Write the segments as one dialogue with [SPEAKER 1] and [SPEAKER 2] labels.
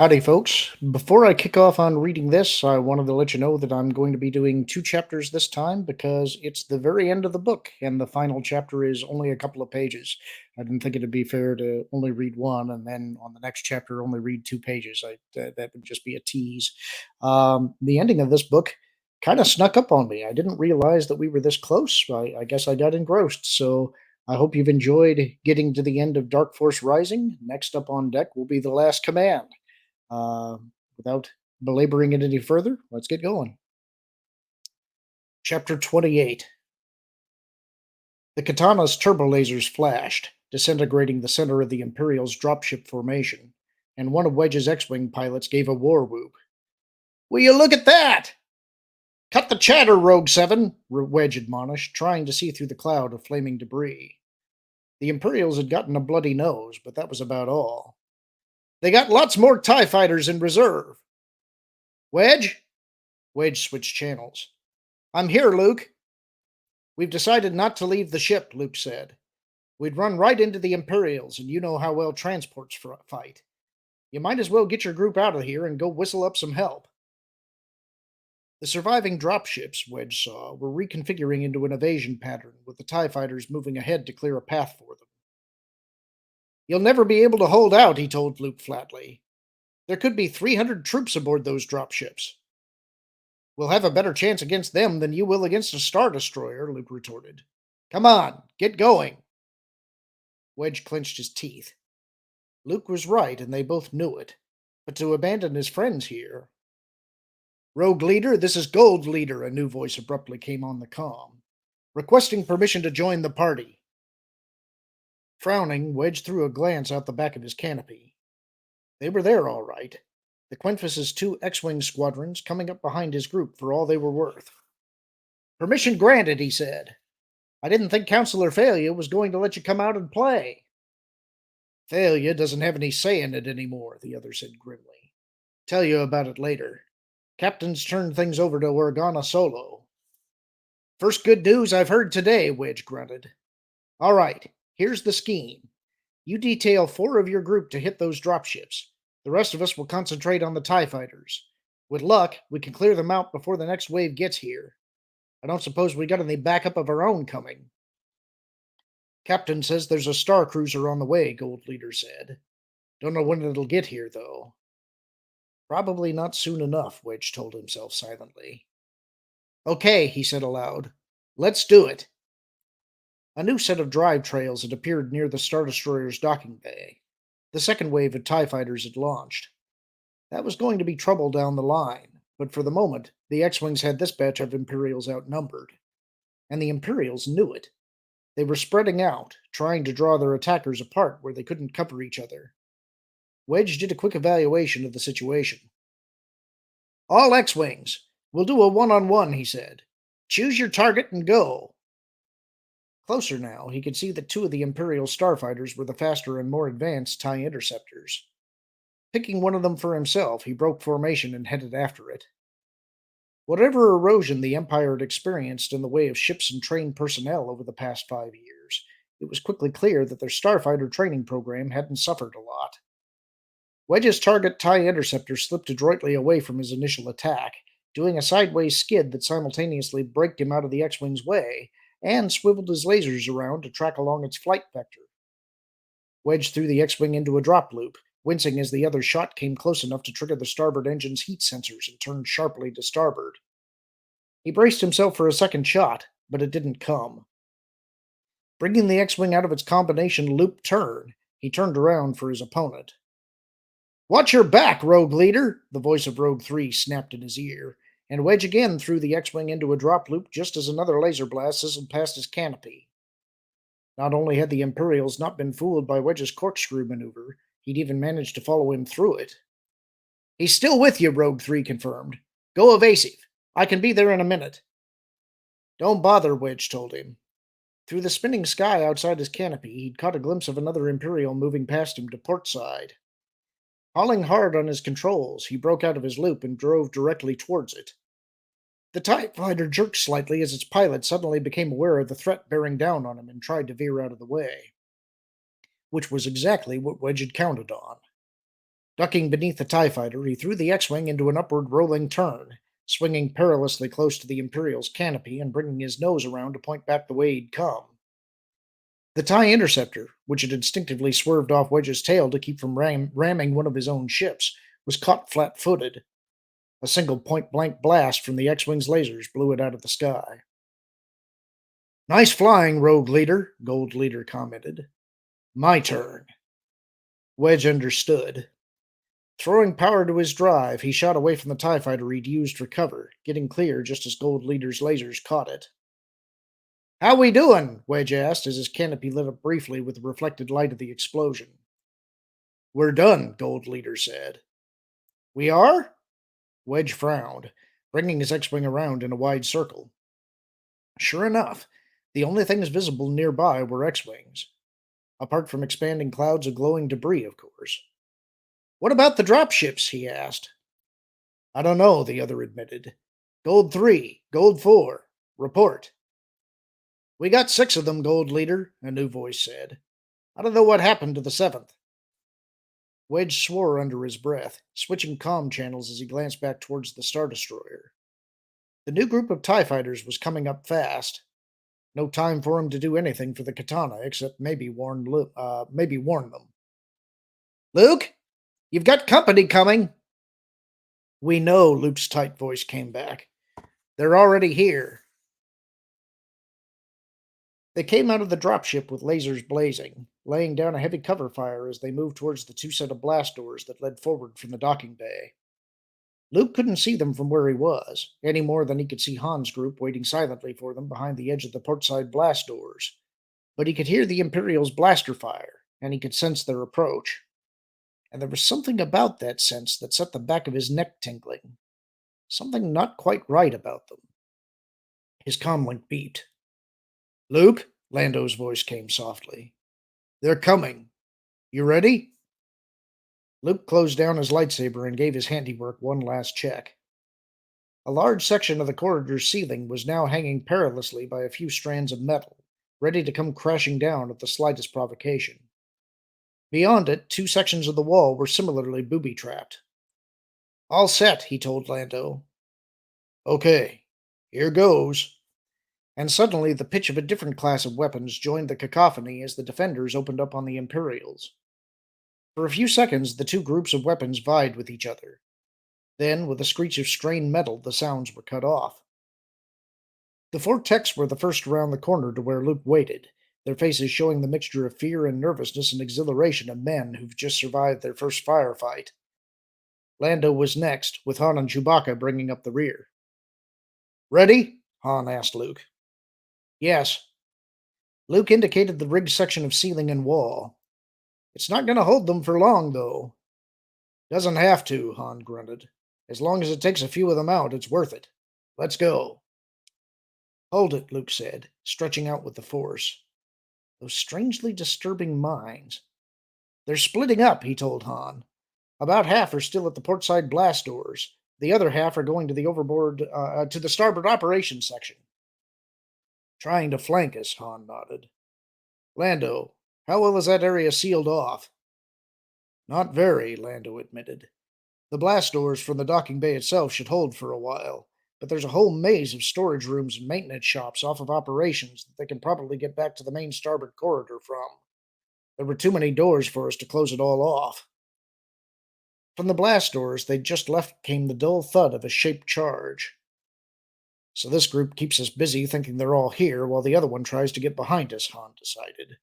[SPEAKER 1] Howdy, folks. Before I kick off on reading this, I wanted to let you know that I'm going to be doing two chapters this time because it's the very end of the book and the final chapter is only a couple of pages. I didn't think it'd be fair to only read one and then on the next chapter only read 2 pages. That would just be a tease. The ending of this book kind of snuck up on me. I didn't realize that we were this close. I guess I got engrossed. So I hope you've enjoyed getting to the end of Dark Force Rising. Next up on deck will be The Last Command. Uh, Without belaboring it any further, let's get going. Chapter 28. The Katana's turbo lasers flashed, disintegrating the center of the Imperial's dropship formation, and one of Wedge's X-Wing pilots gave a war whoop. Will you look at that? Cut the chatter, Rogue 7, Wedge admonished, trying to see through the cloud of flaming debris. The Imperials had gotten a bloody nose, but that was about all. They got lots more TIE fighters in reserve. Wedge? Wedge switched channels. I'm here, Luke. We've decided not to leave the ship, Luke said. We'd run right into the Imperials, and you know how well transports fight. You might as well get your group out of here and go whistle up some help. The surviving dropships, Wedge saw, were reconfiguring into an evasion pattern, with the TIE fighters moving ahead to clear a path for them. You'll never be able to hold out, he told Luke flatly. There could be 300 troops aboard those dropships. We'll have a better chance against them than you will against a Star Destroyer, Luke retorted. Come on, get going. Wedge clenched his teeth. Luke was right, and they both knew it. But to abandon his friends here... Rogue Leader, this is Gold Leader, a new voice abruptly came on the comm. Requesting permission to join the party. Frowning, Wedge threw a glance out the back of his canopy. They were there, all right. The Quinfus's 2 X-Wing squadrons coming up behind his group for all they were worth. Permission granted, he said. I didn't think Counselor Failure was going to let you come out and play. Failure doesn't have any say in it anymore, the other said grimly. Tell you about it later. Captain's turned things over to Organa Solo. First good news I've heard today, Wedge grunted. All right, here's the scheme. You detail 4 of your group to hit those dropships. The rest of us will concentrate on the TIE fighters. With luck, we can clear them out before the next wave gets here. I don't suppose we got any backup of our own coming. Captain says there's a star cruiser on the way, Gold Leader said. Don't know when it'll get here, though. Probably not soon enough, Wedge told himself silently. Okay, he said aloud. Let's do it. A new set of drive trails had appeared near the Star Destroyer's docking bay. The second wave of TIE fighters had launched. That was going to be trouble down the line, but for the moment, the X-Wings had this batch of Imperials outnumbered. And the Imperials knew it. They were spreading out, trying to draw their attackers apart where they couldn't cover each other. Wedge did a quick evaluation of the situation. All X-Wings, we'll do a one-on-one, he said. Choose your target and go. Closer now, he could see that 2 of the Imperial starfighters were the faster and more advanced TIE interceptors. Picking one of them for himself, he broke formation and headed after it. Whatever erosion the Empire had experienced in the way of ships and trained personnel over the past 5 years, it was quickly clear that their starfighter training program hadn't suffered a lot. Wedge's target TIE interceptor slipped adroitly away from his initial attack, doing a sideways skid that simultaneously braked him out of the X-Wing's way, and swiveled his lasers around to track along its flight vector. Wedge threw the X-Wing into a drop loop, wincing as the other shot came close enough to trigger the starboard engine's heat sensors and turned sharply to starboard. He braced himself for a second shot, but it didn't come. Bringing the X-Wing out of its combination loop turn, he turned around for his opponent. Watch your back, Rogue Leader, the voice of Rogue 3 snapped in his ear, and Wedge again threw the X-Wing into a drop loop just as another laser blast sizzled past his canopy. Not only had the Imperials not been fooled by Wedge's corkscrew maneuver, he'd even managed to follow him through it. He's still with you, Rogue 3 confirmed. Go evasive. I can be there in a minute. Don't bother, Wedge told him. Through the spinning sky outside his canopy, he'd caught a glimpse of another Imperial moving past him to port side. Hauling hard on his controls, he broke out of his loop and drove directly towards it. The TIE fighter jerked slightly as its pilot suddenly became aware of the threat bearing down on him and tried to veer out of the way. Which was exactly what Wedge had counted on. Ducking beneath the TIE fighter, he threw the X-Wing into an upward rolling turn, swinging perilously close to the Imperial's canopy and bringing his nose around to point back the way he'd come. The TIE interceptor, which had instinctively swerved off Wedge's tail to keep from ramming one of his own ships, was caught flat footed. A single point blank blast from the X Wing's lasers blew it out of the sky. Nice flying, Rogue Leader, Gold Leader commented. My turn. Wedge understood. Throwing power to his drive, he shot away from the TIE fighter he'd used for cover, getting clear just as Gold Leader's lasers caught it. How we doing? Wedge asked as his canopy lit up briefly with the reflected light of the explosion. We're done, Gold Leader said. We are? Wedge frowned, bringing his X-Wing around in a wide circle. Sure enough, the only things visible nearby were X-Wings, apart from expanding clouds of glowing debris, of course. What about the dropships? He asked. I don't know, the other admitted. Gold 3, Gold 4, report. We got 6 of them, Gold Leader, a new voice said. I don't know what happened to the 7th. Wedge swore under his breath, switching comm channels as he glanced back towards the Star Destroyer. The new group of TIE fighters was coming up fast. No time for him to do anything for the katana except maybe warn them. Luke, you've got company coming. We know, Luke's tight voice came back. They're already here. They came out of the dropship with lasers blazing, laying down a heavy cover fire as they moved towards the 2 set of blast doors that led forward from the docking bay. Luke couldn't see them from where he was, any more than he could see Han's group waiting silently for them behind the edge of the portside blast doors. But he could hear the Imperial's blaster fire, and he could sense their approach. And there was something about that sense that set the back of his neck tingling. Something not quite right about them. His comlink beeped. Luke, Lando's voice came softly. They're coming. You ready? Luke closed down his lightsaber and gave his handiwork one last check. A large section of the corridor's ceiling was now hanging perilously by a few strands of metal, ready to come crashing down at the slightest provocation. Beyond it, 2 sections of the wall were similarly booby-trapped. All set, he told Lando. Okay, here goes. And suddenly the pitch of a different class of weapons joined the cacophony as the defenders opened up on the Imperials. For a few seconds, the 2 groups of weapons vied with each other. Then, with a screech of strained metal, the sounds were cut off. The 4 techs were the first around the corner to where Luke waited, their faces showing the mixture of fear and nervousness and exhilaration of men who've just survived their first firefight. Lando was next, with Han and Chewbacca bringing up the rear. Ready? Han asked Luke. Yes. Luke indicated the rigged section of ceiling and wall. It's not going to hold them for long, though. Doesn't have to, Han grunted. As long as it takes a few of them out, it's worth it. Let's go. Hold it, Luke said, stretching out with the Force. Those strangely disturbing minds. They're splitting up, he told Han. About half are still at the portside blast doors. The other half are going to the starboard operations section. Trying to flank us, Han nodded. Lando, how well is that area sealed off? Not very, Lando admitted. The blast doors from the docking bay itself should hold for a while, but there's a whole maze of storage rooms and maintenance shops off of operations that they can probably get back to the main starboard corridor from. There were too many doors for us to close it all off. From the blast doors they'd just left came the dull thud of a shaped charge. So this group keeps us busy thinking they're all here while the other one tries to get behind us, Han decided.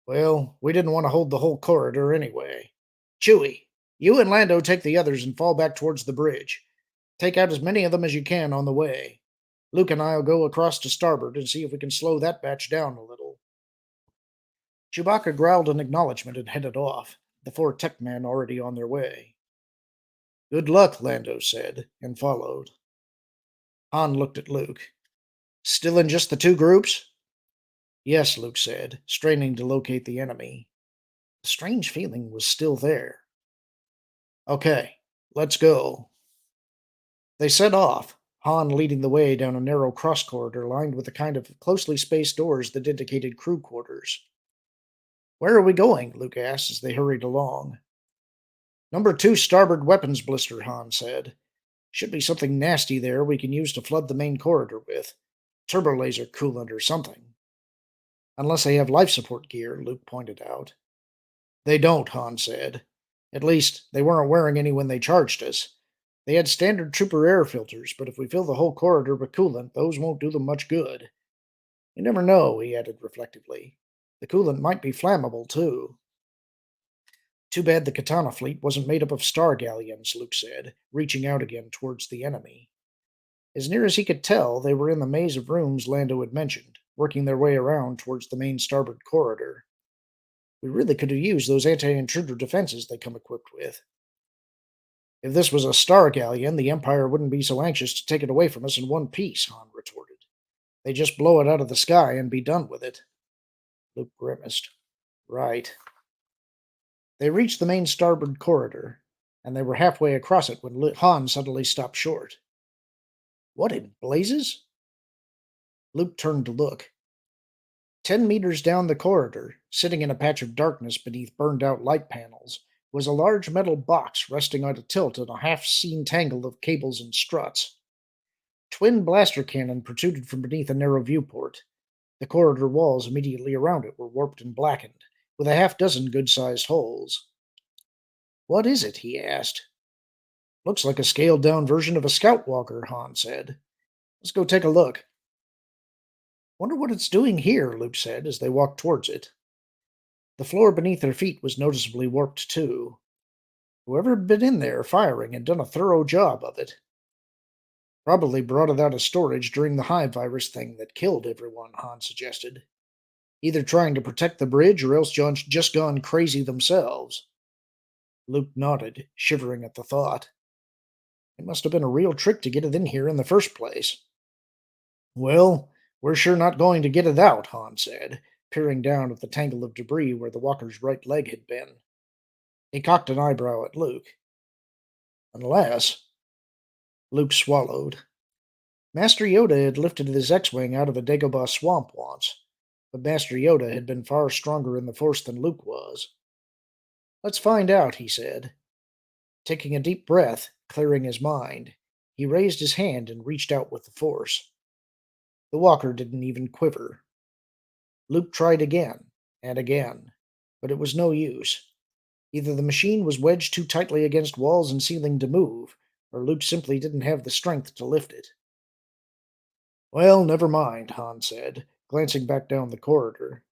[SPEAKER 1] Well, we didn't want to hold the whole corridor anyway. Chewie, you and Lando take the others and fall back towards the bridge. Take out as many of them as you can on the way. Luke and I'll go across to starboard and see if we can slow that batch down a little. Chewbacca growled an acknowledgement and headed off, the 4 tech men already on their way. Good luck, Lando said, and followed. Han looked at Luke. Still in just the 2 groups? Yes, Luke said, straining to locate the enemy. The strange feeling was still there. Okay, let's go. They set off, Han leading the way down a narrow cross corridor lined with the kind of closely spaced doors that indicated crew quarters. Where are we going? Luke asked as they hurried along. Number 2 starboard weapons blister, Han said. Should be something nasty there we can use to flood the main corridor with. Turbo laser coolant or something. Unless they have life support gear, Luke pointed out. They don't, Han said. At least, they weren't wearing any when they charged us. They had standard trooper air filters, but if we fill the whole corridor with coolant, those won't do them much good. You never know, he added reflectively. The coolant might be flammable, too. Too bad the Katana fleet wasn't made up of star galleons, Luke said, reaching out again towards the enemy. As near as he could tell, they were in the maze of rooms Lando had mentioned, working their way around towards the main starboard corridor. We really could have used those anti-intruder defenses they come equipped with. If this was a star galleon, the Empire wouldn't be so anxious to take it away from us in one piece, Han retorted. They just blow it out of the sky and be done with it. Luke grimaced. Right. They reached the main starboard corridor, and they were halfway across it when Han suddenly stopped short. What in blazes? Luke turned to look. 10 meters down the corridor, sitting in a patch of darkness beneath burned out light panels, was a large metal box resting on a tilt in a half seen tangle of cables and struts. Twin blaster cannon protruded from beneath a narrow viewport. The corridor walls immediately around it were warped and blackened, with a half dozen good sized holes. What is it? He asked. Looks like a scaled down version of a scout walker, Han said. Let's go take a look. Wonder what it's doing here, Luke said as they walked towards it. The floor beneath their feet was noticeably warped too. Whoever had been in there firing had done a thorough job of it. Probably brought it out of storage during the hive virus thing that killed everyone, Han suggested. Either trying to protect the bridge or else just gone crazy themselves. Luke nodded, shivering at the thought. It must have been a real trick to get it in here in the first place. Well, we're sure not going to get it out, Han said, peering down at the tangle of debris where the walker's right leg had been. He cocked an eyebrow at Luke. Unless. Luke swallowed. Master Yoda had lifted his X-Wing out of a Dagobah swamp once, but Master Yoda had been far stronger in the Force than Luke was. Let's find out, he said. Taking a deep breath, clearing his mind, he raised his hand and reached out with the Force. The walker didn't even quiver. Luke tried again, and again, but it was no use. Either the machine was wedged too tightly against walls and ceiling to move, or Luke simply didn't have the strength to lift it. Well, never mind, Han said, glancing back down the corridor.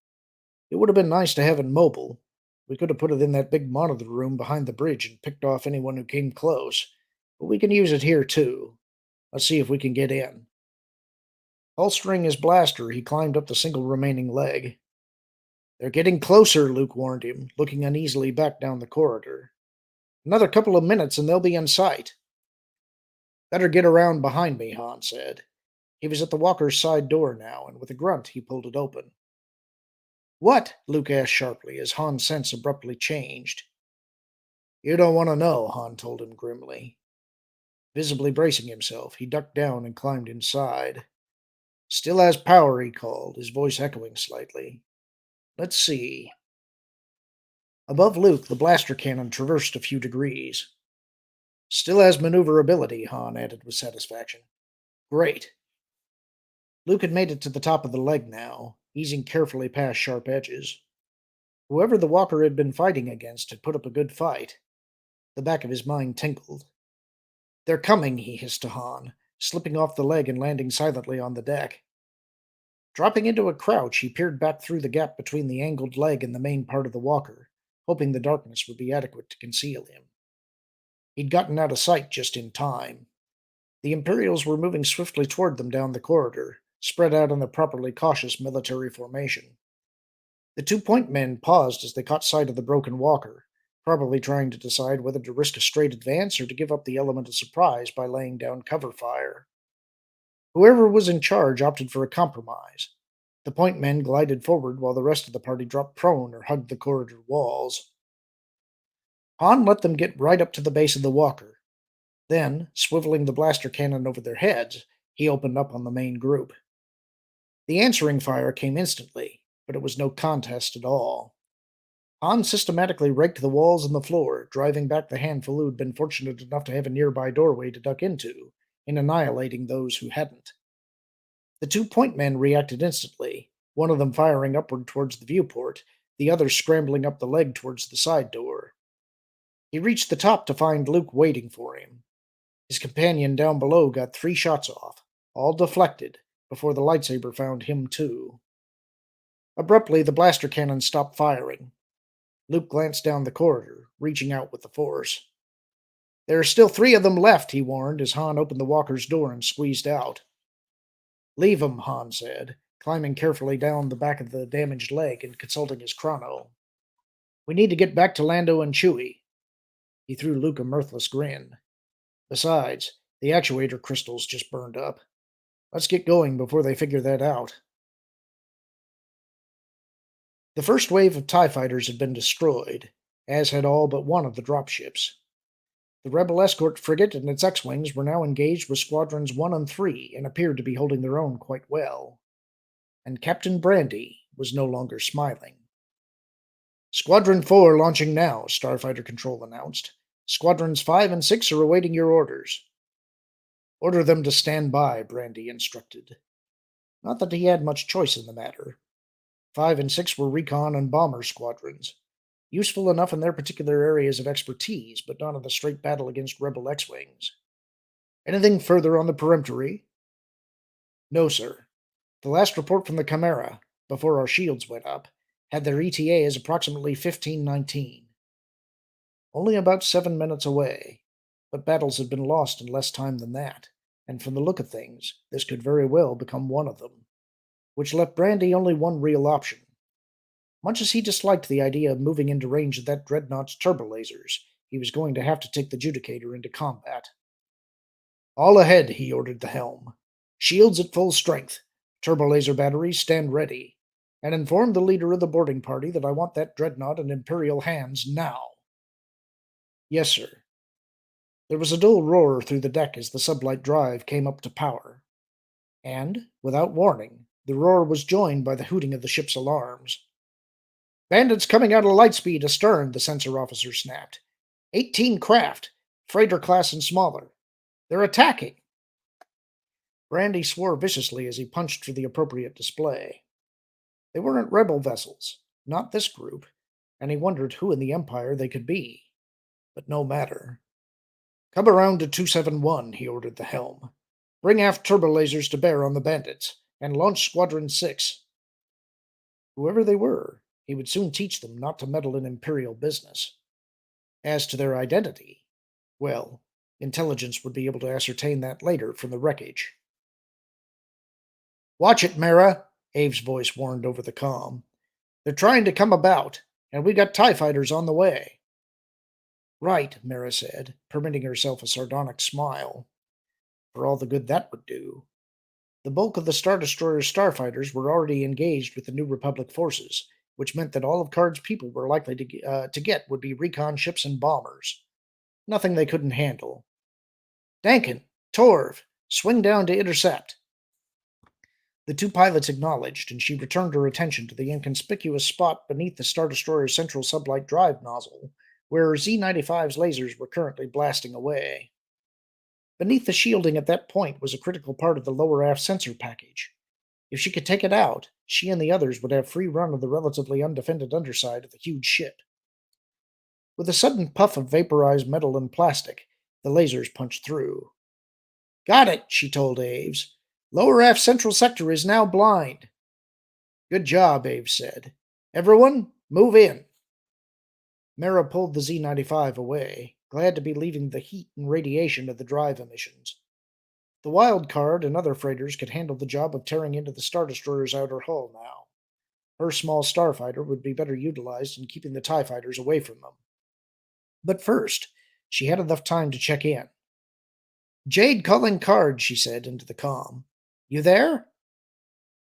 [SPEAKER 1] It would have been nice to have it mobile. We could have put it in that big monitor room behind the bridge and picked off anyone who came close, but we can use it here too. Let's see if we can get in. Holstering his blaster, he climbed up the single remaining leg. They're getting closer, Luke warned him, looking uneasily back down the corridor. Another couple of minutes and they'll be in sight. Better get around behind me, Han said. He was at the walker's side door now, and with a grunt he pulled it open. What? Luke asked sharply as Han's sense abruptly changed. You don't want to know, Han told him grimly. Visibly bracing himself, he ducked down and climbed inside. Still has power, he called, his voice echoing slightly. Let's see. Above Luke, the blaster cannon traversed a few degrees. Still has maneuverability, Han added with satisfaction. Great. Luke had made it to the top of the leg now, easing carefully past sharp edges. Whoever the walker had been fighting against had put up a good fight. The back of his mind tinkled. They're coming, he hissed to Han, slipping off the leg and landing silently on the deck. Dropping into a crouch, he peered back through the gap between the angled leg and the main part of the walker, hoping the darkness would be adequate to conceal him. He'd gotten out of sight just in time. The Imperials were moving swiftly toward them down the corridor, spread out in a properly cautious military formation. The 2-point men paused as they caught sight of the broken walker, probably trying to decide whether to risk a straight advance or to give up the element of surprise by laying down cover fire. Whoever was in charge opted for a compromise. The point men glided forward while the rest of the party dropped prone or hugged the corridor walls. Han let them get right up to the base of the walker. Then, swiveling the blaster cannon over their heads, he opened up on the main group. The answering fire came instantly, but it was no contest at all. Han systematically raked the walls and the floor, driving back the handful who had been fortunate enough to have a nearby doorway to duck into, and annihilating those who hadn't. The 2 point men reacted instantly, one of them firing upward towards the viewport, the other scrambling up the leg towards the side door. He reached the top to find Luke waiting for him. His companion down below got 3 shots off, all deflected, before the lightsaber found him too. Abruptly, the blaster cannon stopped firing. Luke glanced down the corridor, reaching out with the force. There are still 3 of them left, he warned as Han opened the walker's door and squeezed out. Leave 'em, Han said, climbing carefully down the back of the damaged leg and consulting his chrono. We need to get back to Lando and Chewie. He threw Luke a mirthless grin. Besides, the actuator crystals just burned up. Let's get going before they figure that out. The first wave of TIE fighters had been destroyed, as had all but one of the dropships. The Rebel escort frigate and its X-Wings were now engaged with Squadrons 1 and 3 and appeared to be holding their own quite well. And Captain Brandy was no longer smiling. Squadron 4 launching now, Starfighter Control announced. Squadrons 5 and 6 are awaiting your orders. Order them to stand by, Brandy instructed. Not that he had much choice in the matter. 5 and 6 were recon and bomber squadrons, useful enough in their particular areas of expertise, but not in the straight battle against Rebel X-Wings. Anything further on the peremptory? No, sir. The last report from the Chimera, before our shields went up, had their ETA as approximately 1519. Only about 7 minutes away, but battles had been lost in less time than that, and from the look of things, this could very well become one of them, which left Brandy only one real option. Much as he disliked the idea of moving into range of that dreadnought's turbolasers, he was going to have to take the Judicator into combat. All ahead, he ordered the helm. Shields at full strength. Turbolaser batteries stand ready. And inform the leader of the boarding party that I want that dreadnought in Imperial hands now. Yes, sir. There was a dull roar through the deck as the sublight drive came up to power. And, without warning, the roar was joined by the hooting of the ship's alarms. Bandits coming out of lightspeed astern, the sensor officer snapped. 18 craft, freighter class and smaller. They're attacking. Brandy swore viciously as he punched for the appropriate display. They weren't rebel vessels, not this group, and he wondered who in the Empire they could be. But no matter. Come around to 271, he ordered the helm. Bring aft turbolasers to bear on the bandits, and launch Squadron 6. Whoever they were, he would soon teach them not to meddle in Imperial business. As to their identity, well, intelligence would be able to ascertain that later from the wreckage. Watch it, Mara, Abe's voice warned over the comm. They're trying to come about, and we got TIE fighters on the way. Right, Mara said, permitting herself a sardonic smile. For all the good that would do. The bulk of the Star Destroyer's starfighters were already engaged with the New Republic forces, which meant that all of Card's people were likely to get would be recon ships and bombers. Nothing they couldn't handle. Dankin, Torv, swing down to intercept. The 2 pilots acknowledged, and she returned her attention to the inconspicuous spot beneath the Star Destroyer's central sublight drive nozzle, where Z-95's lasers were currently blasting away. Beneath the shielding at that point was a critical part of the lower aft sensor package. If she could take it out, she and the others would have free run of the relatively undefended underside of the huge ship. With a sudden puff of vaporized metal and plastic, the lasers punched through. Got it, she told Aves. Lower aft central sector is now blind. Good job, Aves said. Everyone, move in. Mara pulled the Z-95 away, glad to be leaving the heat and radiation of the drive emissions. The Wild Card and other freighters could handle the job of tearing into the Star Destroyer's outer hull now. Her small starfighter would be better utilized in keeping the TIE fighters away from them. But first, she had enough time to check in. Jade calling Card, she said into the comm. You there?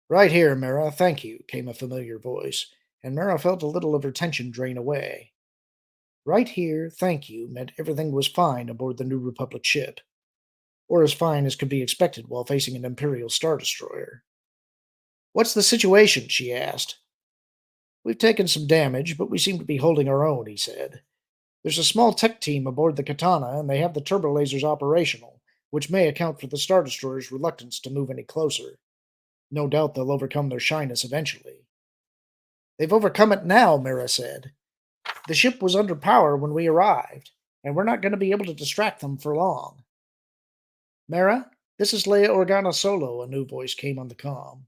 [SPEAKER 1] Right here, Mara, thank you, came a familiar voice, and Mara felt a little of her tension drain away. Right here, thank you, meant everything was fine aboard the New Republic ship. Or as fine as could be expected while facing an Imperial Star Destroyer. What's the situation? She asked. We've taken some damage, but we seem to be holding our own, he said. There's a small tech team aboard the Katana, and they have the turbo lasers operational, which may account for the Star Destroyer's reluctance to move any closer. No doubt they'll overcome their shyness eventually. They've overcome it now, Mira said. The ship was under power when we arrived, and we're not going to be able to distract them for long. Mara, this is Leia Organa Solo, a new voice came on the comm.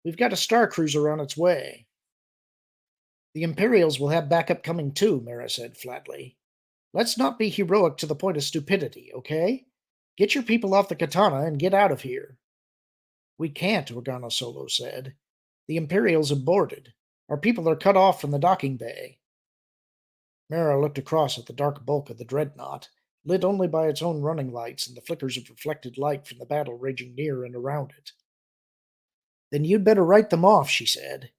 [SPEAKER 1] We've got a star cruiser on its way. The Imperials will have backup coming too, Mara said flatly. Let's not be heroic to the point of stupidity, okay? Get your people off the Katana and get out of here. We can't, Organa Solo said. The Imperials have boarded. Our people are cut off from the docking bay. Mara looked across at the dark bulk of the dreadnought, lit only by its own running lights and the flickers of reflected light from the battle raging near and around it. Then you'd better write them off, she said.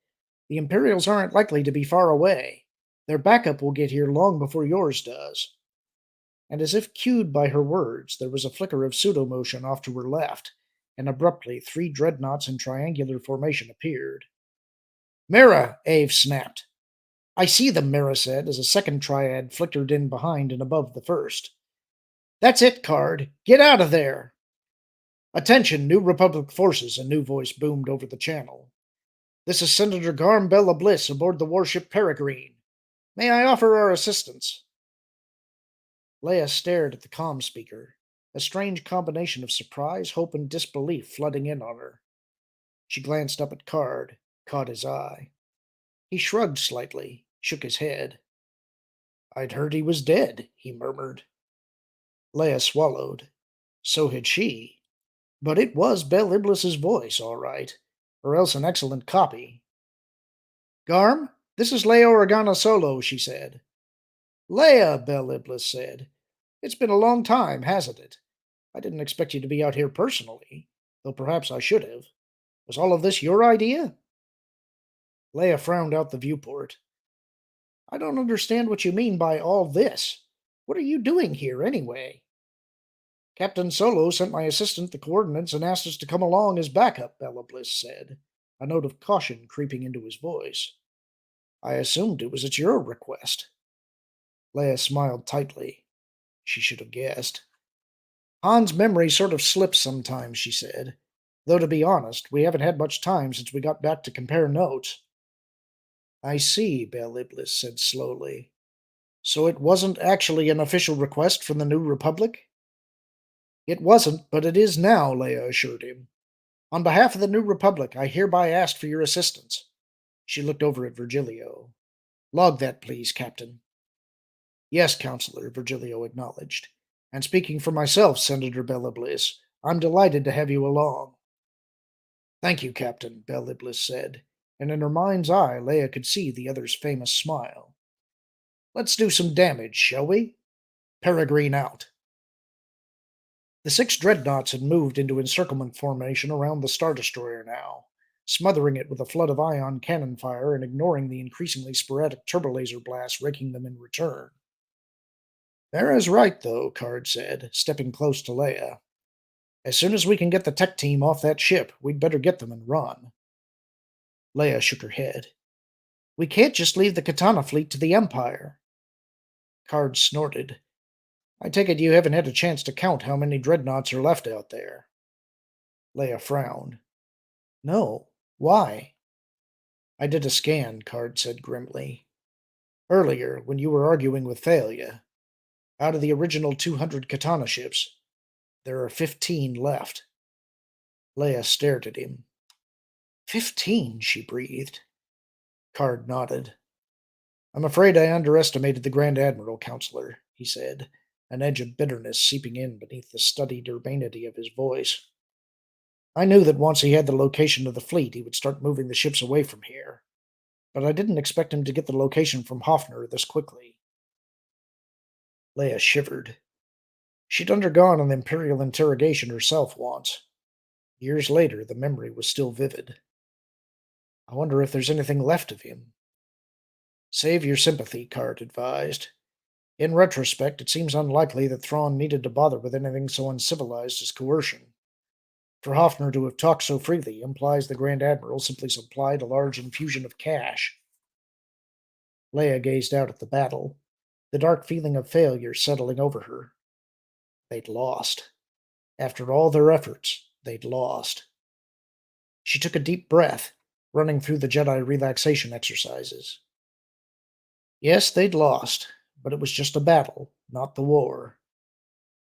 [SPEAKER 1] The Imperials aren't likely to be far away. Their backup will get here long before yours does. And as if cued by her words, there was a flicker of pseudo-motion off to her left, and abruptly 3 dreadnoughts in triangular formation appeared. Mira! Ave snapped. I see them, Mira said, as a second triad flickered in behind and above the first. That's it, Card. Get out of there! Attention, New Republic forces, a new voice boomed over the channel. This is Senator Garm Bella Bliss aboard the warship Peregrine. May I offer our assistance? Leia stared at the comm speaker, a strange combination of surprise, hope, and disbelief flooding in on her. She glanced up at Card, caught his eye. He shrugged slightly, shook his head. I'd heard he was dead, he murmured. Leia swallowed. So had she. But it was Bel Iblis's voice, all right, or else an excellent copy. Garm, this is Leia Organa Solo, she said. Leia, Bel Iblis said. It's been a long time, hasn't it? I didn't expect you to be out here personally, though perhaps I should have. Was all of this your idea? Leia frowned out the viewport. I don't understand what you mean by all this. What are you doing here, anyway? Captain Solo sent my assistant the coordinates and asked us to come along as backup, Bella Bliss said, a note of caution creeping into his voice. I assumed it was at your request. Leia smiled tightly. She should have guessed. Han's memory sort of slips sometimes, she said. Though to be honest, we haven't had much time since we got back to compare notes. I see, Bel Iblis said slowly. So it wasn't actually an official request from the New Republic? It wasn't, but it is now, Leia assured him. On behalf of the New Republic, I hereby ask for your assistance. She looked over at Virgilio. Log that, please, Captain. Yes, Counselor, Virgilio acknowledged. And speaking for myself, Senator Bel Iblis, I'm delighted to have you along. Thank you, Captain, Bel Iblis said, and in her mind's eye, Leia could see the other's famous smile. Let's do some damage, shall we? Peregrine out. The 6 dreadnoughts had moved into encirclement formation around the Star Destroyer now, smothering it with a flood of ion cannon fire and ignoring the increasingly sporadic turbolaser blasts raking them in return. Mara's right, though, Card said, stepping close to Leia. As soon as we can get the tech team off that ship, we'd better get them and run. Leia shook her head. We can't just leave the Katana fleet to the Empire. Card snorted. I take it you haven't had a chance to count how many dreadnoughts are left out there. Leia frowned. No. Why? I did a scan, Card said grimly. Earlier, when you were arguing with Thalia, out of the original 200 Katana ships, there are 15 left. Leia stared at him. 15, she breathed. Card nodded. I'm afraid I underestimated the Grand Admiral, Counselor, he said, an edge of bitterness seeping in beneath the studied urbanity of his voice. I knew that once he had the location of the fleet, he would start moving the ships away from here, but I didn't expect him to get the location from Hoffner this quickly. Leia shivered. She'd undergone an Imperial interrogation herself once. Years later, the memory was still vivid. I wonder if there's anything left of him. Save your sympathy, Card advised. In retrospect, it seems unlikely that Thrawn needed to bother with anything so uncivilized as coercion. For Hoffner to have talked so freely implies the Grand Admiral simply supplied a large infusion of cash. Leia gazed out at the battle, the dark feeling of failure settling over her. They'd lost. After all their efforts, they'd lost. She took a deep breath, running through the Jedi relaxation exercises. Yes, they'd lost, but it was just a battle, not the war.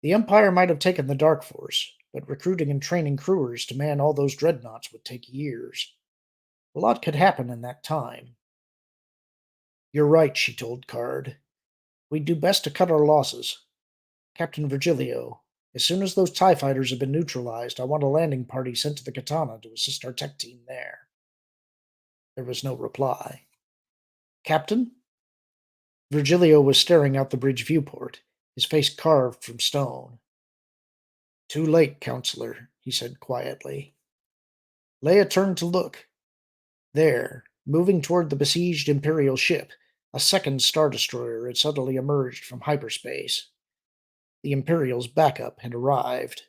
[SPEAKER 1] The Empire might have taken the Dark Force, but recruiting and training crewers to man all those dreadnoughts would take years. A lot could happen in that time. You're right, she told Card. We'd do best to cut our losses. Captain Virgilio, as soon as those TIE fighters have been neutralized, I want a landing party sent to the Katana to assist our tech team there. There was no reply. Captain? Virgilio was staring out the bridge viewport, his face carved from stone. Too late, Counselor, he said quietly. Leia turned to look. There, moving toward the besieged Imperial ship, a second Star Destroyer had suddenly emerged from hyperspace. The Imperial's backup had arrived.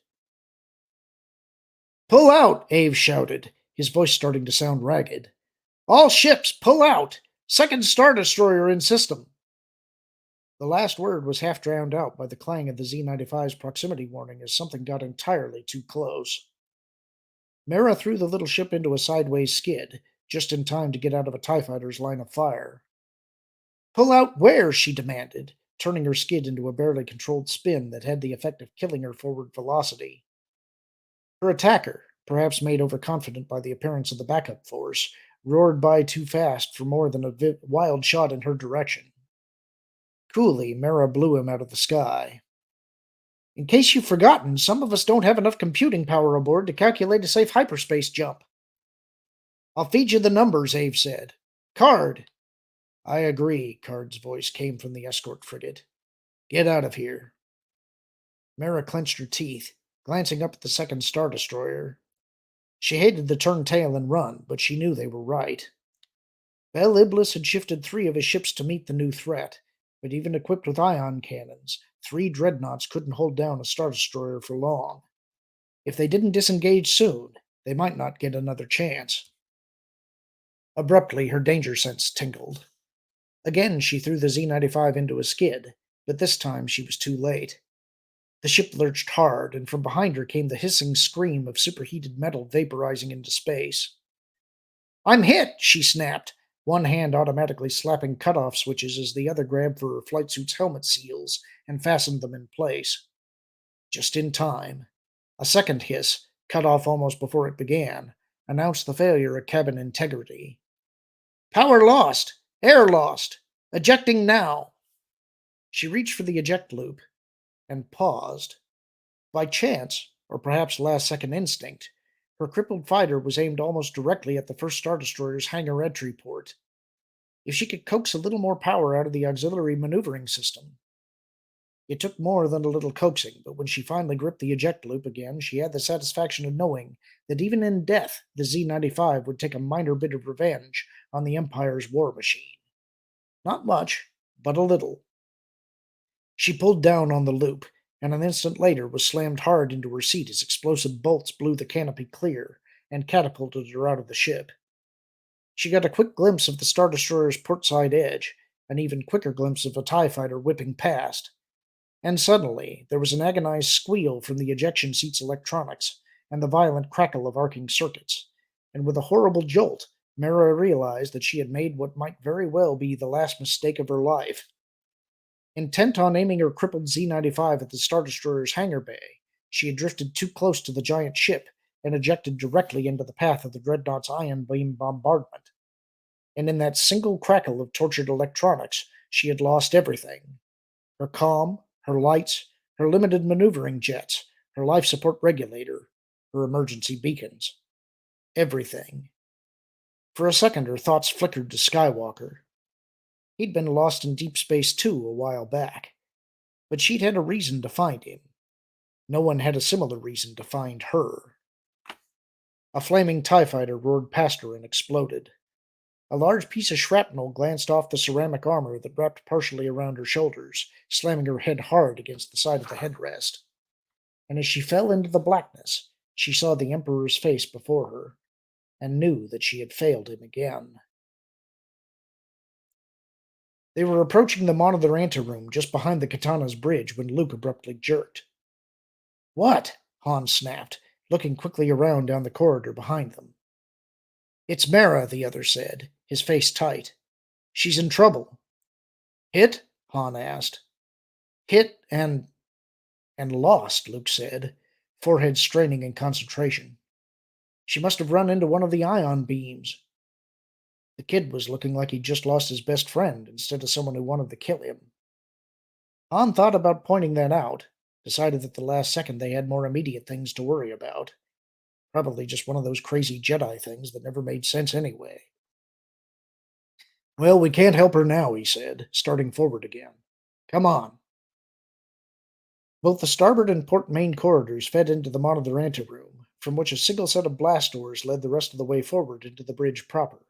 [SPEAKER 1] Pull out! Ave shouted, his voice starting to sound ragged. All ships, pull out! Second Star Destroyer in system! The last word was half drowned out by the clang of the Z-95's proximity warning as something got entirely too close. Mara threw the little ship into a sideways skid, just in time to get out of a TIE fighter's line of fire. Pull out where? She demanded, turning her skid into a barely controlled spin that had the effect of killing her forward velocity. Her attacker, perhaps made overconfident by the appearance of the backup force, roared by too fast for more than a wild shot in her direction. Coolly, Mara blew him out of the sky. In case you've forgotten, some of us don't have enough computing power aboard to calculate a safe hyperspace jump. I'll feed you the numbers, Ave said. Card! I agree, Card's voice came from the escort frigate. Get out of here. Mara clenched her teeth, glancing up at the second Star Destroyer. She hated to turn tail and run, but she knew they were right. Bel Iblis had shifted 3 of his ships to meet the new threat, but even equipped with ion cannons, 3 dreadnoughts couldn't hold down a Star Destroyer for long. If they didn't disengage soon, they might not get another chance. Abruptly, her danger sense tingled. Again, she threw the Z-95 into a skid, but this time she was too late. The ship lurched hard, and from behind her came the hissing scream of superheated metal vaporizing into space. I'm hit, she snapped, one hand automatically slapping cutoff switches as the other grabbed for her flight suit's helmet seals and fastened them in place. Just in time. A second hiss, cut off almost before it began, announced the failure of cabin integrity. Power lost! Air lost! Ejecting now! She reached for the eject loop and paused. By chance, or perhaps last-second instinct, her crippled fighter was aimed almost directly at the first Star Destroyer's hangar entry port. If she could coax a little more power out of the auxiliary maneuvering system. It took more than a little coaxing, but when she finally gripped the eject loop again, she had the satisfaction of knowing that even in death, the Z-95 would take a minor bit of revenge on the Empire's war machine. Not much, but a little. She pulled down on the loop, and an instant later was slammed hard into her seat as explosive bolts blew the canopy clear and catapulted her out of the ship. She got a quick glimpse of the Star Destroyer's portside edge, an even quicker glimpse of a TIE fighter whipping past. And suddenly, there was an agonized squeal from the ejection seat's electronics and the violent crackle of arcing circuits. And with a horrible jolt, Mara realized that she had made what might very well be the last mistake of her life. Intent on aiming her crippled Z-95 at the Star Destroyer's hangar bay, she had drifted too close to the giant ship and ejected directly into the path of the Dreadnought's ion beam bombardment. And in that single crackle of tortured electronics, she had lost everything. Her comm, her lights, her limited maneuvering jets, her life support regulator, her emergency beacons. Everything. For a second, her thoughts flickered to Skywalker. He'd been lost in deep space too a while back, but she'd had a reason to find him. No one had a similar reason to find her. A flaming TIE fighter roared past her and exploded. A large piece of shrapnel glanced off the ceramic armor that wrapped partially around her shoulders, slamming her head hard against the side of the headrest. And as she fell into the blackness, she saw the Emperor's face before her, and knew that she had failed him again. They were approaching the monitor anteroom just behind the Katana's bridge when Luke abruptly jerked. What? Han snapped, looking quickly around down the corridor behind them. It's Mara, the other said, his face tight. She's in trouble. Hit? Han asked. Hit and lost, Luke said, forehead straining in concentration. She must have run into one of the ion beams. The kid was looking like he'd just lost his best friend instead of someone who wanted to kill him. Han thought about pointing that out, decided that the last second they had more immediate things to worry about. Probably just one of those crazy Jedi things that never made sense anyway. Well, we can't help her now, he said, starting forward again. Come on. Both the starboard and port main corridors fed into the monitor anteroom, from which a single set of blast doors led the rest of the way forward into the bridge proper.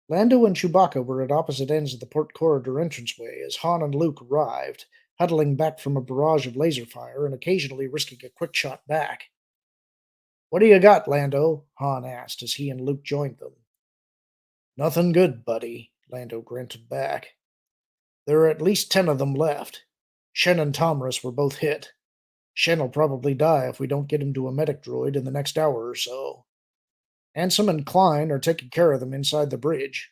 [SPEAKER 1] Lando and Chewbacca were at opposite ends of the port corridor entranceway as Han and Luke arrived, huddling back from a barrage of laser fire and occasionally risking a quick shot back. What do you got, Lando? Han asked as he and Luke joined them. Nothing good, buddy, Lando grunted back. There are at least 10 of them left. Shen and Tomras were both hit. Shen'll probably die if we don't get him to a medic droid in the next hour or so. Ansem and Klein are taking care of them inside the bridge.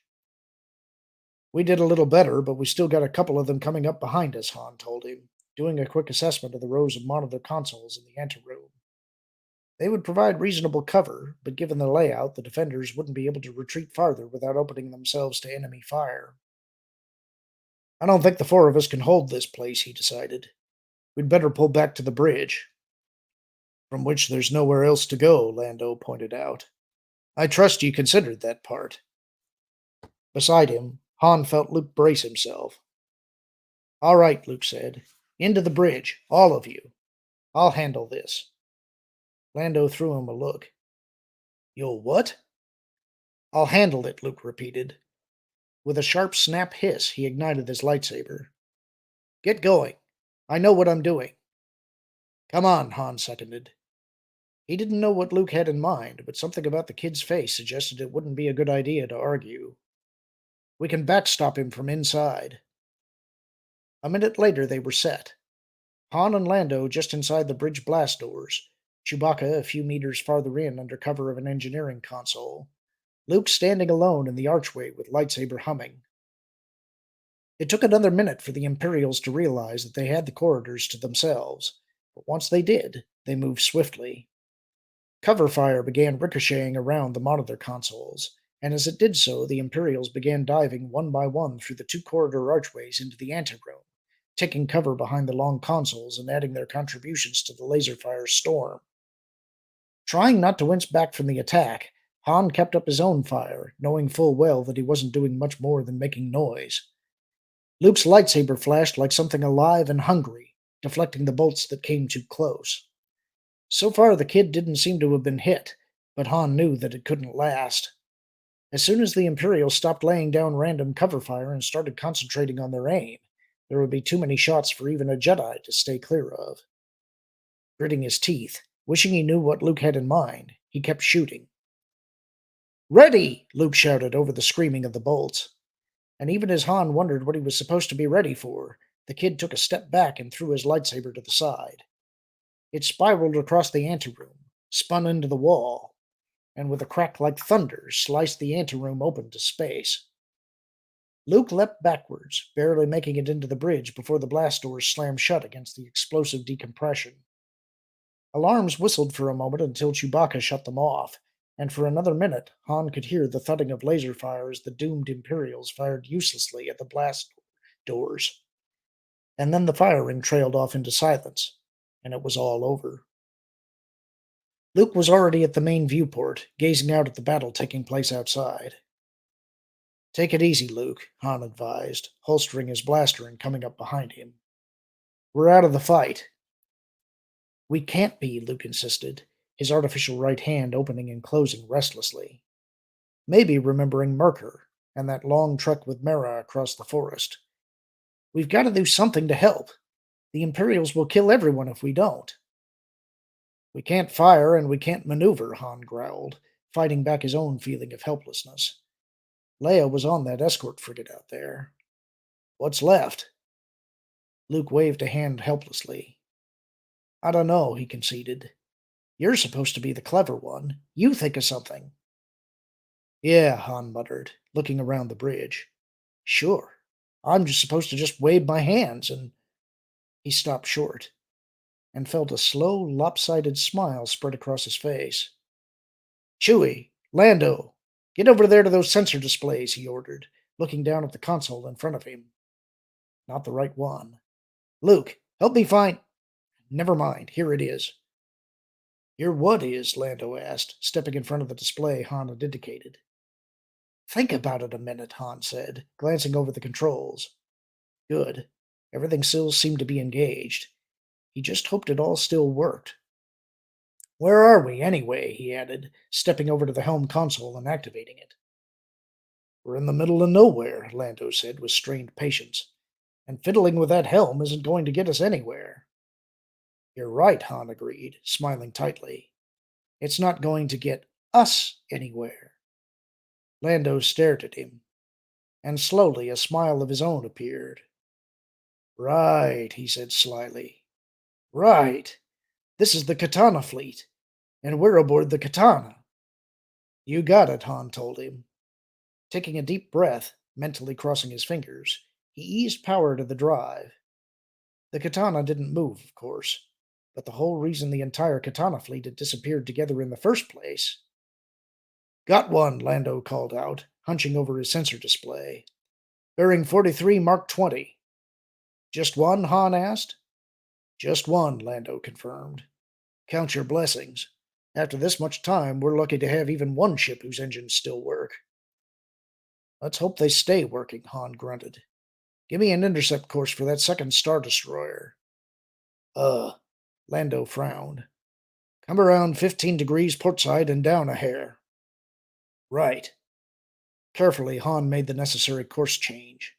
[SPEAKER 1] We did a little better, but we still got a couple of them coming up behind us, Han told him, doing a quick assessment of the rows of monitor consoles in the anteroom. They would provide reasonable cover, but given the layout, the defenders wouldn't be able to retreat farther without opening themselves to enemy fire. I don't think the four of us can hold this place, he decided. We'd better pull back to the bridge. From which there's nowhere else to go, Lando pointed out. I trust you considered that part. Beside him, Han felt Luke brace himself. All right, Luke said. Into the bridge, all of you. I'll handle this. Lando threw him a look. You'll what? I'll handle it, Luke repeated. With a sharp snap hiss, he ignited his lightsaber. Get going. I know what I'm doing. Come on, Han seconded. He didn't know what Luke had in mind, but something about the kid's face suggested it wouldn't be a good idea to argue. We can backstop him from inside. A minute later, they were set. Han and Lando just inside the bridge blast doors, Chewbacca a few meters farther in under cover of an engineering console, Luke standing alone in the archway with lightsaber humming. It took another minute for the Imperials to realize that they had the corridors to themselves, but once they did, they moved swiftly. Cover fire began ricocheting around the monitor consoles, and as it did so, the Imperials began diving one by one through the two corridor archways into the anteroom, taking cover behind the long consoles and adding their contributions to the laser fire storm. Trying not to wince back from the attack, Han kept up his own fire, knowing full well that he wasn't doing much more than making noise. Luke's lightsaber flashed like something alive and hungry, deflecting the bolts that came too close. So far, the kid didn't seem to have been hit, but Han knew that it couldn't last. As soon as the Imperials stopped laying down random cover fire and started concentrating on their aim, there would be too many shots for even a Jedi to stay clear of. Gritting his teeth, wishing he knew what Luke had in mind, he kept shooting. Ready! Luke shouted over the screaming of the bolts. And even as Han wondered what he was supposed to be ready for, the kid took a step back and threw his lightsaber to the side. It spiraled across the anteroom, spun into the wall, and with a crack like thunder, sliced the anteroom open to space. Luke leapt backwards, barely making it into the bridge before the blast doors slammed shut against the explosive decompression. Alarms whistled for a moment until Chewbacca shut them off, and for another minute Han could hear the thudding of laser fire as the doomed Imperials fired uselessly at the blast doors. And then the firing trailed off into silence, and it was all over. Luke was already at the main viewport, gazing out at the battle taking place outside. Take it easy, Luke, Han advised, holstering his blaster and coming up behind him. We're out of the fight. We can't be, Luke insisted, his artificial right hand opening and closing restlessly. Maybe remembering Merker and that long trek with Mara across the forest. We've got to do something to help. The Imperials will kill everyone if we don't. We can't fire and we can't maneuver, Han growled, fighting back his own feeling of helplessness. Leia was on that escort frigate out there. What's left? Luke waved a hand helplessly. I don't know, he conceded. You're supposed to be the clever one. You think of something. Yeah, Han muttered, looking around the bridge. Sure. I'm just supposed to just wave my hands and. He stopped short and felt a slow, lopsided smile spread across his face. Chewie, Lando, get over there to those sensor displays, he ordered, looking down at the console in front of him. Not the right one. Luke, help me find. Never mind, here it is. Here what is? Lando asked, stepping in front of the display Han had indicated. Think about it a minute, Han said, glancing over the controls. Good. Everything still seemed to be engaged. He just hoped it all still worked. Where are we, anyway? He added, stepping over to the helm console and activating it. We're in the middle of nowhere, Lando said with strained patience, and fiddling with that helm isn't going to get us anywhere. You're right, Han agreed, smiling tightly. It's not going to get us anywhere. Lando stared at him, and slowly a smile of his own appeared. Right, he said slyly. Right. This is the Katana fleet, and we're aboard the Katana. You got it, Han told him. Taking a deep breath, mentally crossing his fingers, he eased power to the drive. The Katana didn't move, of course, but the whole reason the entire Katana fleet had disappeared together in the first place. Got one, Lando called out, hunching over his sensor display. Bearing 43 Mark 20. Just one? Han asked. Just one, Lando confirmed. Count your blessings. After this much time, we're lucky to have even one ship whose engines still work. Let's hope they stay working, Han grunted. Give me an intercept course for that second Star Destroyer. Lando frowned. Come around 15 degrees portside and down a hair. Right. Carefully, Han made the necessary course change.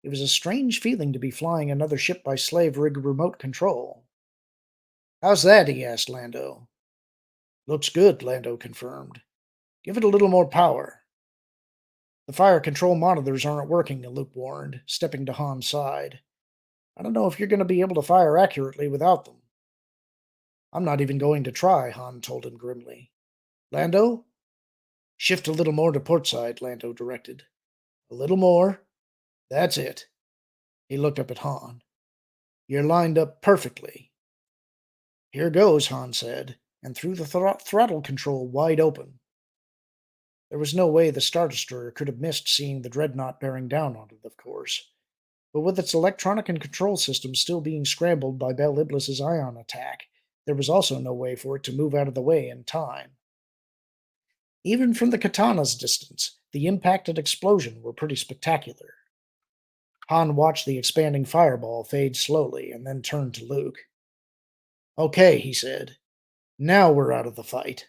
[SPEAKER 1] It was a strange feeling to be flying another ship by slave rig remote control. How's that? He asked Lando. Looks good, Lando confirmed. Give it a little more power. The fire control monitors aren't working, Luke warned, stepping to Han's side. I don't know if you're going to be able to fire accurately without them. I'm not even going to try, Han told him grimly. Lando? Shift a little more to portside, Lando directed. A little more. That's it. He looked up at Han. You're lined up perfectly. Here goes, Han said, and threw the throttle control wide open. There was no way the Star Destroyer could have missed seeing the dreadnought bearing down on it, of course. But with its electronic and control system still being scrambled by Bel Iblis's ion attack, there was also no way for it to move out of the way in time. Even from the Katana's distance, the impact and explosion were pretty spectacular. Han watched the expanding fireball fade slowly and then turned to Luke. Okay, he said. Now we're out of the fight.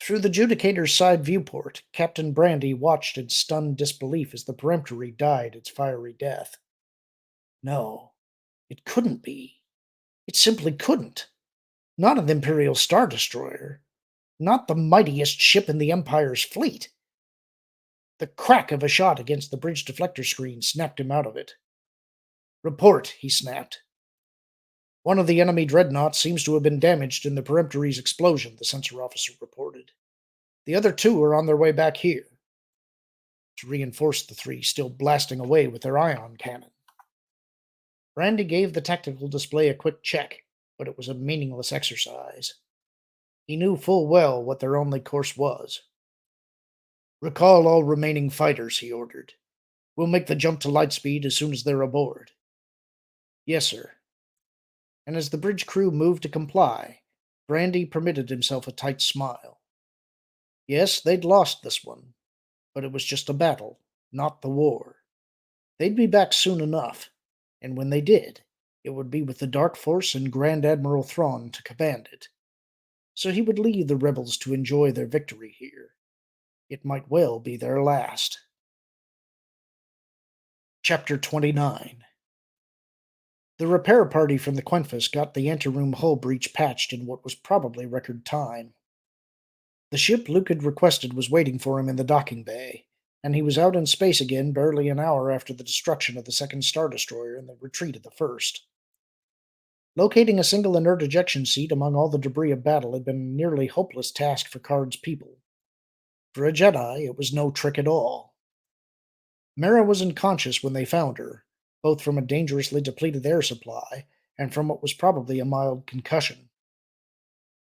[SPEAKER 1] Through the Judicator's side viewport, Captain Brandy watched in stunned disbelief as the Peremptory died its fiery death. No, it couldn't be. It simply couldn't. Not an Imperial Star Destroyer. Not the mightiest ship in the Empire's fleet. The crack of a shot against the bridge deflector screen snapped him out of it. Report, he snapped. One of the enemy dreadnoughts seems to have been damaged in the Peremptory's explosion, the sensor officer reported. The other two are on their way back here to reinforce the three still blasting away with their ion cannon. Brandy gave the tactical display a quick check, but it was a meaningless exercise. He knew full well what their only course was. Recall all remaining fighters, he ordered. We'll make the jump to lightspeed as soon as they're aboard. Yes, sir. And as the bridge crew moved to comply, Brandy permitted himself a tight smile. Yes, they'd lost this one, but it was just a battle, not the war. They'd be back soon enough, and when they did, it would be with the Dark Force and Grand Admiral Thrawn to command it. So he would leave the rebels to enjoy their victory here. It might well be their last. Chapter 29. The repair party from the Quenfus got the anteroom hull breach patched in what was probably record time. The ship Luke had requested was waiting for him in the docking bay, and he was out in space again barely an hour after the destruction of the second Star Destroyer and the retreat of the first. Locating a single inert ejection seat among all the debris of battle had been a nearly hopeless task for Card's people. For a Jedi, it was no trick at all. Mara was unconscious when they found her, both from a dangerously depleted air supply and from what was probably a mild concussion.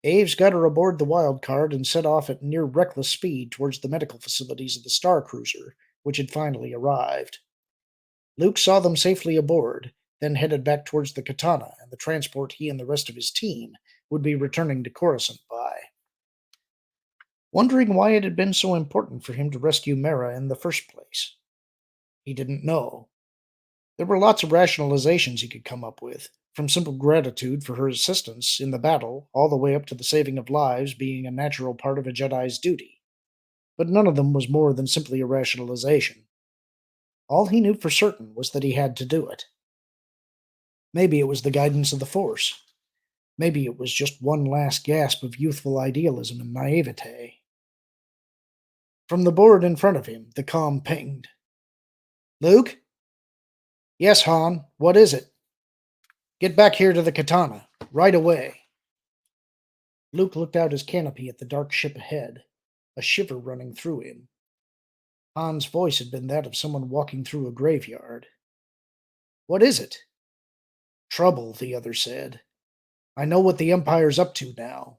[SPEAKER 1] Aves got her aboard the wild card and set off at near reckless speed towards the medical facilities of the Star Cruiser, which had finally arrived. Luke saw them safely aboard, then headed back towards the Katana and the transport he and the rest of his team would be returning to Coruscant by. Wondering why it had been so important for him to rescue Mara in the first place. He didn't know. There were lots of rationalizations he could come up with, from simple gratitude for her assistance in the battle all the way up to the saving of lives being a natural part of a Jedi's duty. But none of them was more than simply a rationalization. All he knew for certain was that he had to do it. Maybe it was the guidance of the Force. Maybe it was just one last gasp of youthful idealism and naivete. From the board in front of him, the comm pinged. Luke? Yes, Han. What is it? Get back here to the Katana. Right away. Luke looked out his canopy at the dark ship ahead, a shiver running through him. Han's voice had been that of someone walking through a graveyard. What is it? Trouble, the other said. I know what the Empire's up to now,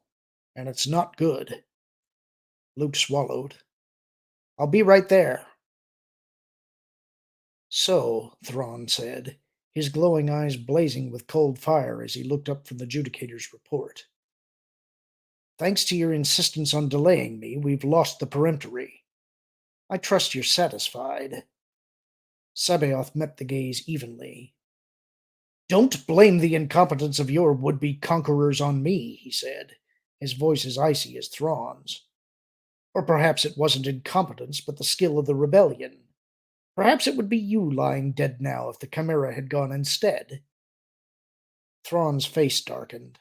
[SPEAKER 1] and it's not good. Luke swallowed. I'll be right there. So, Thrawn said, his glowing eyes blazing with cold fire as he looked up from the Judicator's report. Thanks to your insistence on delaying me, we've lost the peremptory. I trust you're satisfied. Sabaoth met the gaze evenly. Don't blame the incompetence of your would-be conquerors on me, he said, his voice as icy as Thrawn's. Or perhaps it wasn't incompetence, but the skill of the rebellion. Perhaps it would be you lying dead now if the Chimera had gone instead. Thrawn's face darkened.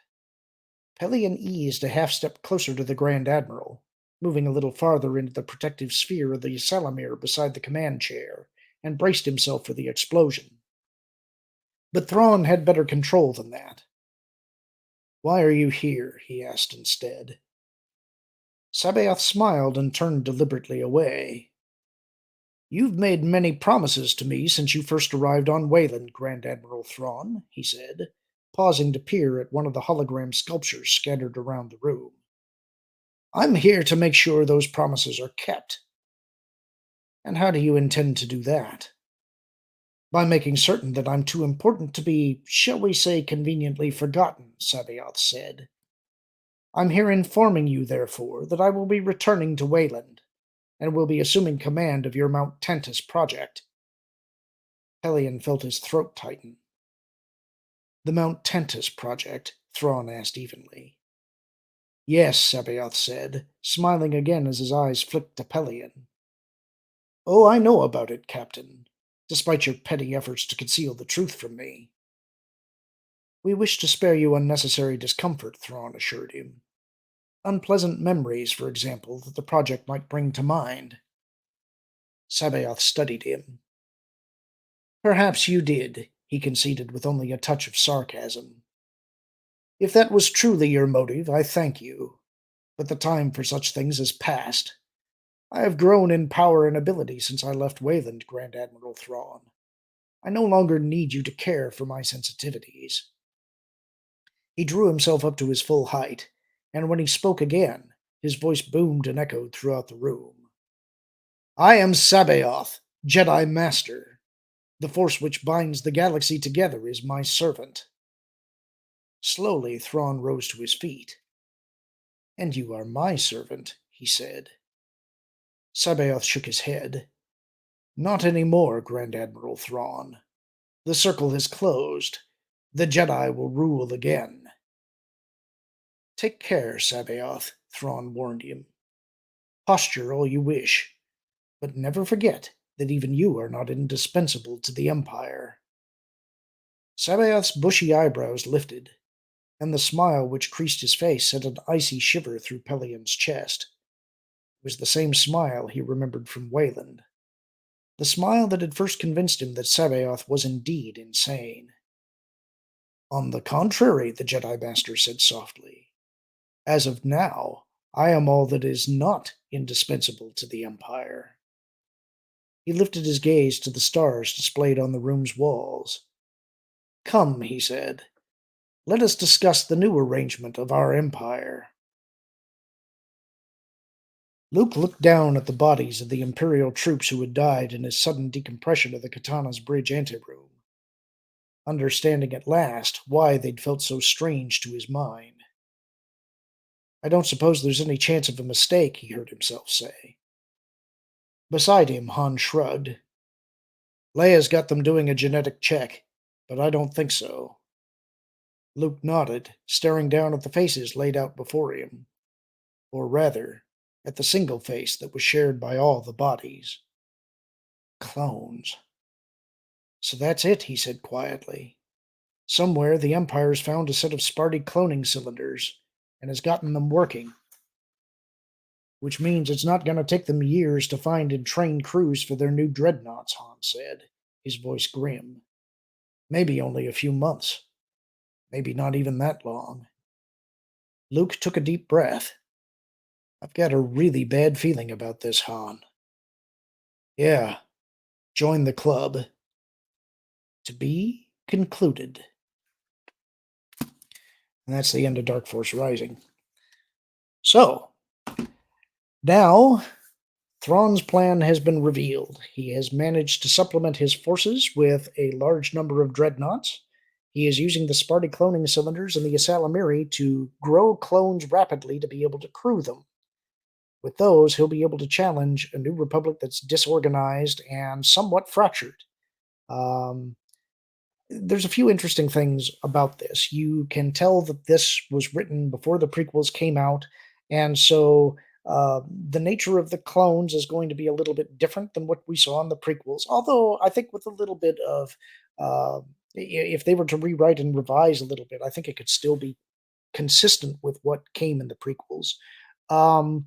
[SPEAKER 1] Pelion eased a half-step closer to the Grand Admiral, moving a little farther into the protective sphere of the Salamir beside the command chair, and braced himself for the explosion. But Thrawn had better control than that. Why are you here? He asked instead. Sabaoth smiled and turned deliberately away. You've made many promises to me since you first arrived on Wayland, Grand Admiral Thrawn, he said, pausing to peer at one of the hologram sculptures scattered around the room. I'm here to make sure those promises are kept. And how do you intend to do that? By making certain that I'm too important to be, shall we say, conveniently forgotten, Sabaoth said. I'm here informing you, therefore, that I will be returning to Wayland, and will be assuming command of your Mount Tantus project. Pelion felt his throat tighten. The Mount Tantus project? Thrawn asked evenly. Yes, Sabaoth said, smiling again as his eyes flicked to Pelion. Oh, I know about it, Captain, despite your petty efforts to conceal the truth from me. We wish to spare you unnecessary discomfort, Thrawn assured him. Unpleasant memories, for example, that the project might bring to mind. Sabaoth studied him. Perhaps you did, he conceded with only a touch of sarcasm. If that was truly your motive, I thank you. But the time for such things is past. I have grown in power and ability since I left Wayland, Grand Admiral Thrawn. I no longer need you to care for my sensitivities. He drew himself up to his full height, and when he spoke again, his voice boomed and echoed throughout the room. I am Sabaoth, Jedi Master. The force which binds the galaxy together is my servant. Slowly, Thrawn rose to his feet. And you are my servant, he said. Sabaoth shook his head. Not any more, Grand Admiral Thrawn. The circle has closed. The Jedi will rule again. Take care, Sabaoth, Thrawn warned him. Posture all you wish, but never forget that even you are not indispensable to the Empire. Sabaoth's bushy eyebrows lifted, and the smile which creased his face sent an icy shiver through Pelion's chest. It was the same smile he remembered from Wayland. The smile that had first convinced him that Sabaoth was indeed insane. On the contrary, the Jedi Master said softly, as of now, I am all that is not indispensable to the Empire. He lifted his gaze to the stars displayed on the room's walls. Come, he said, let us discuss the new arrangement of our Empire. Luke looked down at the bodies of the Imperial troops who had died in his sudden decompression of the Katana's bridge anteroom, understanding at last why they'd felt so strange to his mind. I don't suppose there's any chance of a mistake, he heard himself say. Beside him, Han shrugged. Leia's got them doing a genetic check, but I don't think so. Luke nodded, staring down at the faces laid out before him, or rather, at the single face that was shared by all the bodies. Clones. So that's it, he said quietly. Somewhere the Empire's found a set of Sparty cloning cylinders and has gotten them working, which means it's not going to take them years to find and train crews for their new dreadnoughts, Han said, his voice grim. Maybe only a few months. Maybe not even that long. Luke took a deep breath. I've got a really bad feeling about this, Han. Yeah, join the club. To be concluded. And that's the end of Dark Force Rising. So, now Thrawn's plan has been revealed. He has managed to supplement his forces with a large number of dreadnoughts. He is using the Sparty cloning cylinders and the Asalamiri to grow clones rapidly to be able to crew them. With those, he'll be able to challenge a new republic that's disorganized and somewhat fractured. Um, there's a few interesting things about this. You can tell that this was written before the prequels came out, and so the nature of the clones is going to be a little bit different than what we saw in the prequels. Although I think with a little bit of, if they were to rewrite and revise a little bit, I think it could still be consistent with what came in the prequels. Um,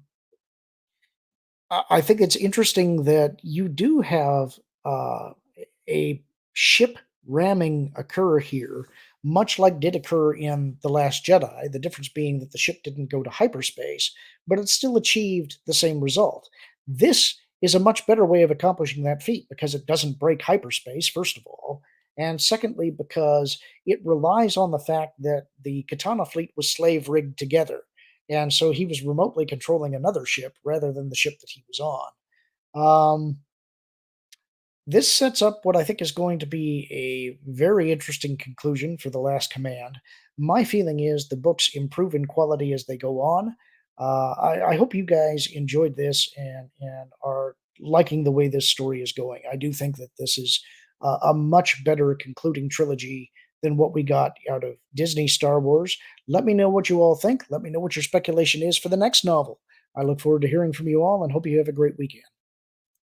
[SPEAKER 1] I think it's interesting that you do have a ship ramming occur here, much like did occur in The Last Jedi. The difference being that the ship didn't go to hyperspace, but it still achieved the same result. This is a much better way of accomplishing that feat because it doesn't break hyperspace, first of all. And secondly, because it relies on the fact that the Katana fleet was slave rigged together. And so he was remotely controlling another ship rather than the ship that he was on. Um, this sets up what I think is going to be a very interesting conclusion for The Last Command. My feeling is the books improve in quality as they go on. I hope you guys enjoyed this and are liking the way this story is going. I do think that this is a much better concluding trilogy than what we got out of Disney Star Wars. Let me know what you all think. Let me know what your speculation is for the next novel. I look forward to hearing from you all and hope you have a great weekend.